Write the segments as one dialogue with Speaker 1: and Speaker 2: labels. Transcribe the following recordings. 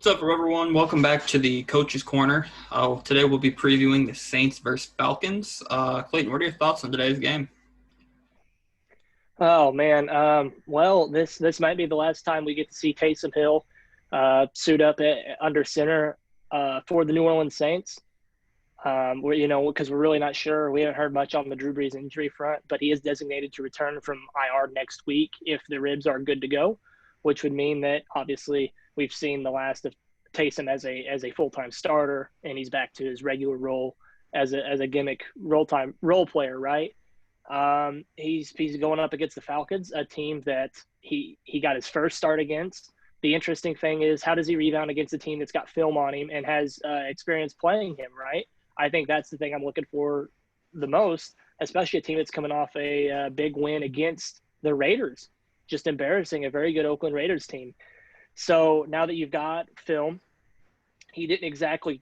Speaker 1: What's up, everyone? Welcome back to the Coach's Corner. Today we'll be previewing the Saints versus Falcons. Clayton, what are your thoughts on today's game?
Speaker 2: Oh man, this might be the last time we get to see Taysom Hill suit up under center for the New Orleans Saints. Because we're really not sure. We haven't heard much on the Drew Brees injury front, but he is designated to return from IR next week if the ribs are good to go, which would mean that obviously we've seen the last of Taysom as a full time starter, and he's back to his regular role as a gimmick role player, right? He's going up against the Falcons, a team that he got his first start against. The interesting thing is, how does he rebound against a team that's got film on him and has experience playing him, right? I think that's the thing I'm looking for the most, especially a team that's coming off a big win against the Raiders, just embarrassing a very good Oakland Raiders team. So now that you've got film, he didn't exactly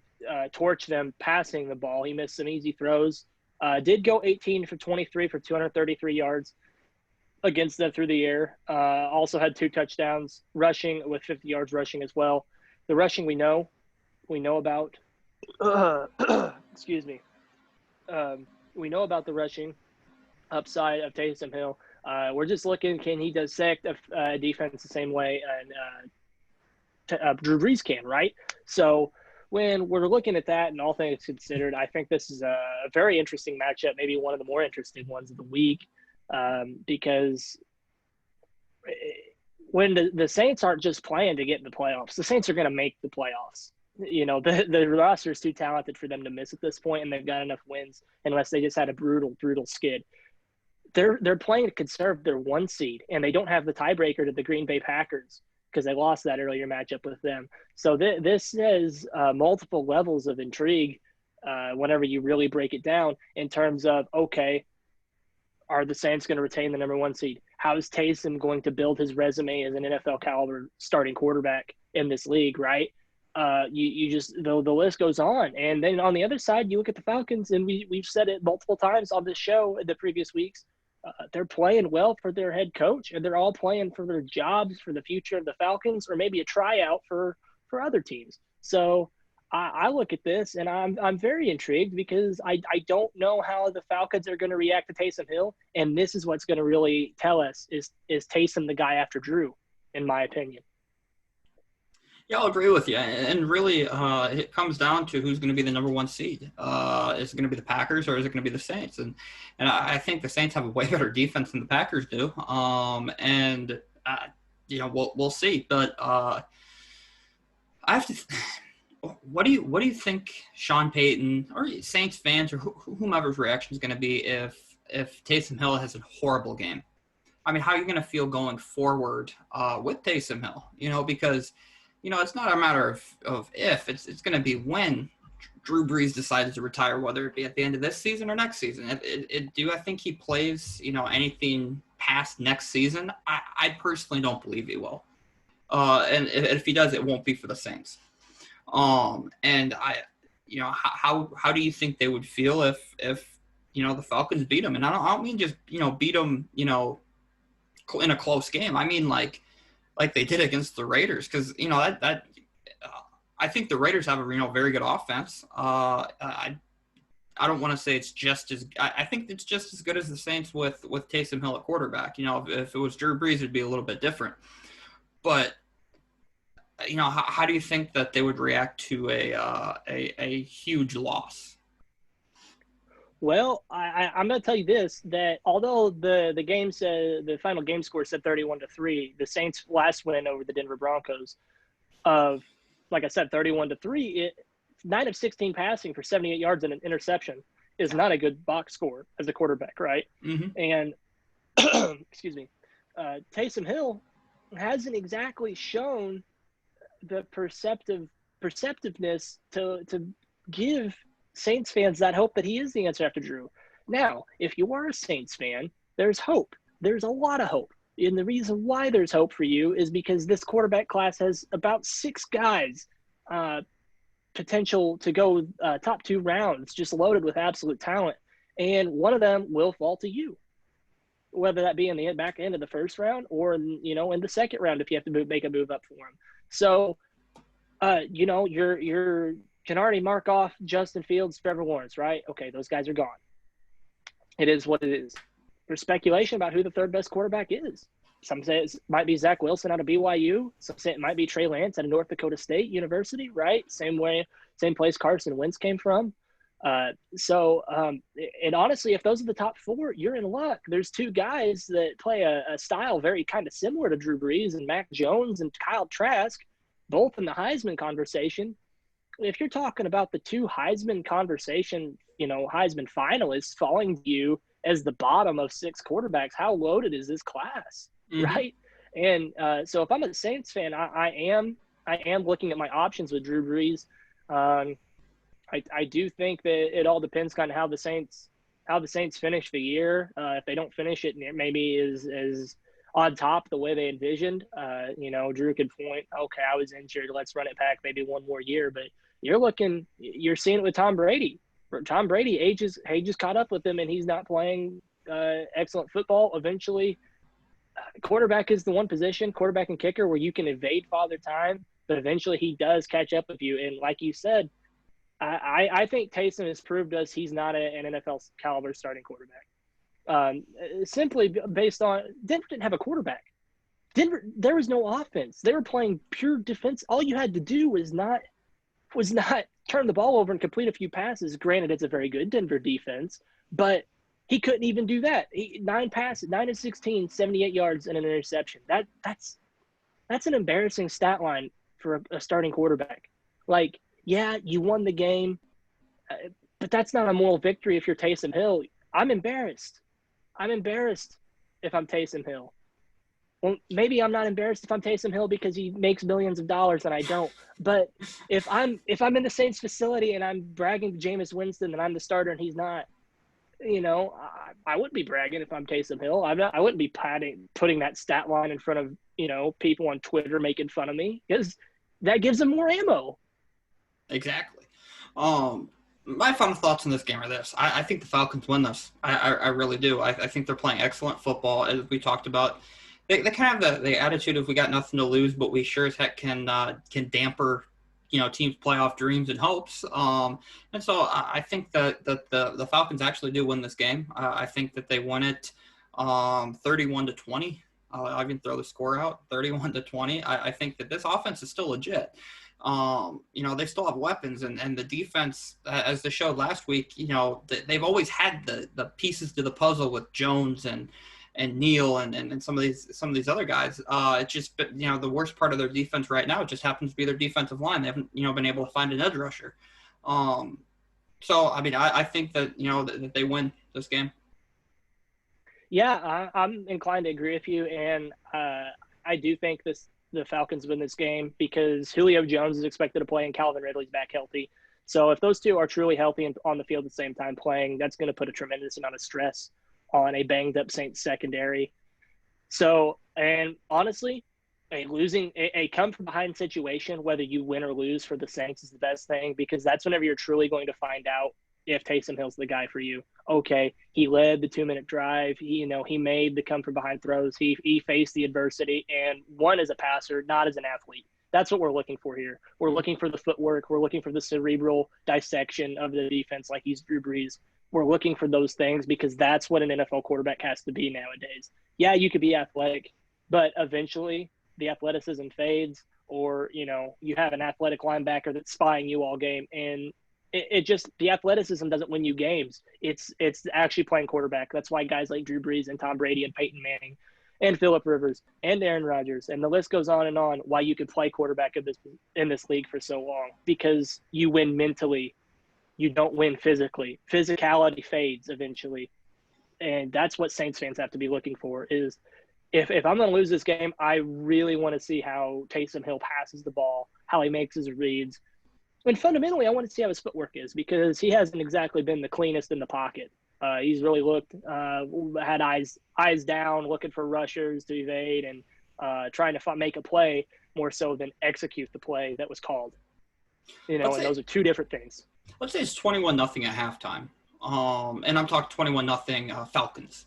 Speaker 2: torch them passing the ball. He missed some easy throws. Did go 18 for 23 for 233 yards against them through the air. Also had 2 touchdowns rushing with 50 yards rushing as well. The rushing we know about. Excuse me. We know about the rushing upside of Taysom Hill. We're just looking, can he dissect a defense the same way Drew Brees can, right? So when we're looking at that and all things considered, I think this is a very interesting matchup, maybe one of the more interesting ones of the week, because when the Saints aren't just playing to get in the playoffs, the Saints are going to make the playoffs. You know, the roster is too talented for them to miss at this point, and they've got enough wins unless they just had a brutal skid. They're playing to conserve their 1 seed, and they don't have the tiebreaker to the Green Bay Packers because they lost that earlier matchup with them. So this is multiple levels of intrigue whenever you really break it down in terms of, okay, are the Saints going to retain the number 1 seed? How is Taysom going to build his resume as an NFL caliber starting quarterback in this league, right? You just the list goes on. And then on the other side, you look at the Falcons, and we've said it multiple times on this show in the previous weeks. They're playing well for their head coach, and they're all playing for their jobs, for the future of the Falcons, or maybe a tryout for other teams. So I look at this, and I'm very intrigued because I don't know how the Falcons are going to react to Taysom Hill, and this is what's going to really tell us is Taysom the guy after Drew, in my opinion.
Speaker 1: Yeah, I'll agree with you. And really, it comes down to who's going to be the number 1 seed. Is it going to be the Packers or is it going to be the Saints? And I think the Saints have a way better defense than the Packers do. We'll see. But I have to. What do you think Sean Payton or Saints fans or whomever's reaction is going to be if Taysom Hill has a horrible game? I mean, how are you going to feel going forward with Taysom Hill? Because it's not a matter of if, it's going to be when Drew Brees decides to retire, whether it be at the end of this season or next season. Do I think he plays, anything past next season? I personally don't believe he will. And if he does, it won't be for the Saints. And how do you think they would feel if the Falcons beat them? And I don't mean just, beat them, in a close game. I mean, like they did against the Raiders, because I think the Raiders have a very good offense. I don't want to say it's just as I think it's just as good as the Saints with Taysom Hill at quarterback. If it was Drew Brees, it'd be a little bit different. But how do you think that they would react to a huge loss?
Speaker 2: Well, I'm going to tell you this, that although the game said the final game score said 31-3, the Saints' last win over the Denver Broncos of, like I said, 31-3, 9 of 16 passing for 78 yards and an interception is not a good box score as a quarterback, right?
Speaker 1: Mm-hmm.
Speaker 2: And excuse me, Taysom Hill hasn't exactly shown the perceptiveness to give Saints fans that hope that he is the answer after Drew. Now, if you are a Saints fan, there's hope. There's a lot of hope. And the reason why there's hope for you is because this quarterback class has about 6 guys potential to go top 2 rounds, just loaded with absolute talent. And one of them will fall to you, whether that be in the back end of the first round or, in the second round if you have to make a move up for him. So You're can already mark off Justin Fields, Trevor Lawrence, right? Okay, those guys are gone. It is what it is. There's speculation about who the third best quarterback is. Some say it might be Zach Wilson out of BYU. Some say it might be Trey Lance out of North Dakota State University, right? Same place Carson Wentz came from. And honestly, if those are the top four, you're in luck. There's two guys that play a style very kind of similar to Drew Brees and Mac Jones and Kyle Trask, both in the Heisman conversation. If you're talking about the two Heisman conversation, Heisman finalists falling to you as the bottom of six quarterbacks, how loaded is this class, right? And so if I'm a Saints fan, I am looking at my options with Drew Brees. I do think that it all depends kind of how the Saints finish the year. If they don't finish it, maybe is on top the way they envisioned. Drew could point, okay, I was injured, let's run it back maybe one more year. But you're seeing it with Tom Brady. Tom Brady age has caught up with him, and he's not playing excellent football. Eventually, quarterback is the one position, quarterback and kicker, where you can evade Father Time, but eventually he does catch up with you. And like you said, I think Taysom has proved us he's not an NFL caliber starting quarterback. Simply based on Denver didn't have a quarterback. There was no offense. They were playing pure defense. All you had to do was not turn the ball over and complete a few passes. Granted, it's a very good Denver defense, but he couldn't even do that. 9 passes, 9 of 16, 78 yards and an interception. That's an embarrassing stat line for a starting quarterback. Like, yeah, you won the game, but that's not a moral victory if you're Taysom Hill. I'm embarrassed if I'm Taysom Hill. Well, maybe I'm not embarrassed if I'm Taysom Hill because he makes millions of dollars and I don't. But if I'm in the Saints facility and I'm bragging to Jameis Winston that I'm the starter and he's not, I wouldn't be bragging if I'm Taysom Hill. I wouldn't be putting that stat line in front of, people on Twitter making fun of me, because that gives them more ammo.
Speaker 1: Exactly. My final thoughts on this game are this. I think the Falcons win this. I really do. I think they're playing excellent football, as we talked about. They kind of have the attitude of we got nothing to lose, but we sure as heck can damper, teams' playoff dreams and hopes. And so I think that the Falcons actually do win this game. I think that they won it 31-20. I can throw the score out, 31-20. I think that this offense is still legit. They still have weapons, and the defense, as they showed last week, they've always had the pieces to the puzzle with Jones and Neal and some of these other guys. It's just, the worst part of their defense right now, it just happens to be their defensive line. They haven't, been able to find an edge rusher. I think that, that they win this game.
Speaker 2: Yeah, I'm inclined to agree with you, and I do think the Falcons win this game because Julio Jones is expected to play and Calvin Ridley's back healthy. So if those two are truly healthy and on the field at the same time playing, that's going to put a tremendous amount of stress on a banged-up Saints secondary. So, and honestly, a come-from-behind situation, whether you win or lose for the Saints, is the best thing, because that's whenever you're truly going to find out if Taysom Hill's the guy for you. Okay, he led the 2-minute drive. He made the come-from-behind throws. He faced the adversity and won as a passer, not as an athlete. That's what we're looking for here. We're looking for the footwork. We're looking for the cerebral dissection of the defense like he's Drew Brees. We're looking for those things because that's what an NFL quarterback has to be nowadays. Yeah, you could be athletic, but eventually the athleticism fades, or, you have an athletic linebacker that's spying you all game, and it just, the athleticism doesn't win you games. It's actually playing quarterback. That's why guys like Drew Brees and Tom Brady and Peyton Manning and Phillip Rivers and Aaron Rodgers, and the list goes on and on, why you could play quarterback in this league for so long, because you win mentally. You don't win physically. Physicality fades eventually. And that's what Saints fans have to be looking for, is if I'm going to lose this game, I really want to see how Taysom Hill passes the ball, how he makes his reads. And fundamentally, I want to see how his footwork is, because he hasn't exactly been the cleanest in the pocket. He's really had eyes down, looking for rushers to evade and trying to make a play more so than execute the play that was called. And those are two different things.
Speaker 1: Let's say it's 21-0 at halftime, and I'm talking 21-0 Falcons.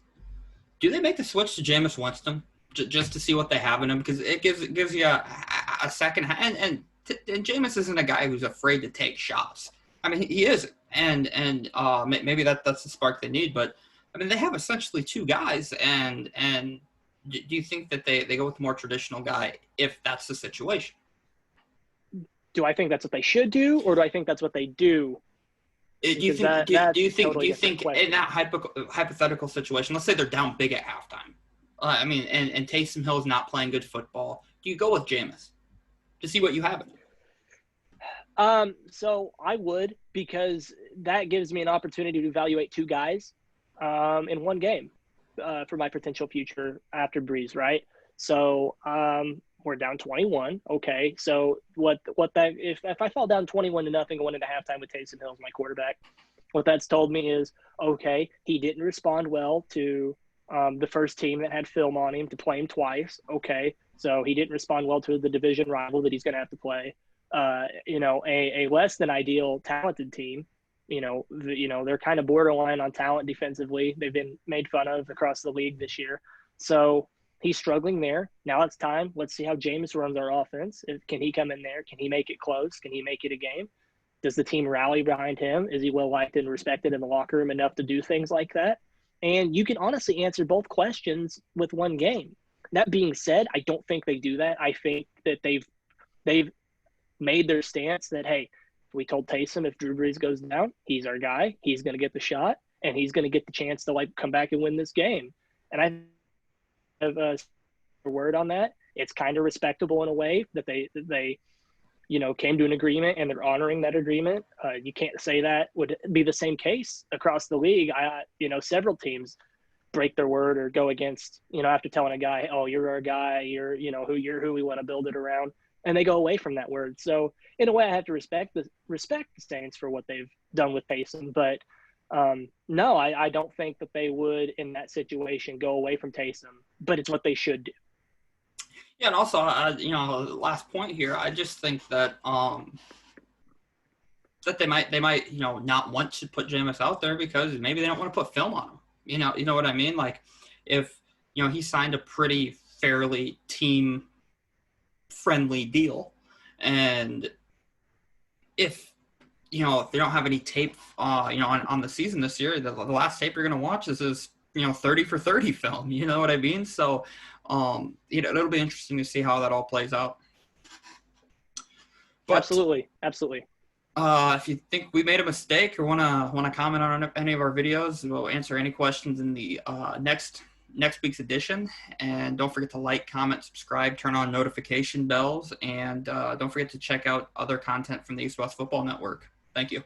Speaker 1: Do they make the switch to Jameis Winston just to see what they have in him? Because it gives you a second – and and Jameis isn't a guy who's afraid to take shots. I mean, he isn't, and maybe that's the spark they need. But I mean, they have essentially two guys, and do you think that they go with the more traditional guy if that's the situation?
Speaker 2: Do I think that's what they should do, or do I think that's what they do?
Speaker 1: Do you think
Speaker 2: Question.
Speaker 1: in that hypothetical situation, let's say they're down big at halftime, I mean, and Taysom Hill is not playing good football, do you go with Jameis to see what you have?
Speaker 2: So I would, because that gives me an opportunity to evaluate two guys in one game for my potential future after Breeze, right? So we're down 21. Okay, so if I fall down 21-0 going into halftime with Taysom Hill as my quarterback, what that's told me is, okay, he didn't respond well to the first team that had film on him to play him twice. Okay, so he didn't respond well to the division rival that he's going to have to play. A less than ideal talented team. They're kind of borderline on talent defensively. They've been made fun of across the league this year. So he's struggling there. Now it's time. Let's see how Jameis runs our offense. Can he come in there? Can he make it close? Can he make it a game? Does the team rally behind him? Is he well-liked and respected in the locker room enough to do things like that? And you can honestly answer both questions with one game. That being said, I don't think they do that. I think that they've made their stance that, hey, we told Taysom if Drew Brees goes down, he's our guy. He's going to get the shot, and he's going to get the chance to come back and win this game. And I have a word on that. It's kind of respectable in a way that they came to an agreement and they're honoring that agreement. You can't say that would be the same case across the league. Several teams break their word or go against, after telling a guy, oh, you're our guy, you're who we want to build it around. And they go away from that word. So in a way, I have to respect the Saints for what they've done with Taysom. But no, I don't think that they would in that situation go away from Taysom. But it's what they should do.
Speaker 1: Yeah, and also, last point here, I just think that that they might not want to put Jameis out there because maybe they don't want to put film on him. You know what I mean? Like if he signed a pretty fairly team friendly deal, and if they don't have any tape on the season this year, the last tape you're going to watch is his 30 for 30 film. You know what I mean? So it'll be interesting to see how that all plays out. But,
Speaker 2: absolutely
Speaker 1: if you think we made a mistake or want to comment on any of our videos, we'll answer any questions in the next week's edition. And don't forget to like, comment, subscribe, turn on notification bells, and don't forget to check out other content from the East West Football Network. Thank you.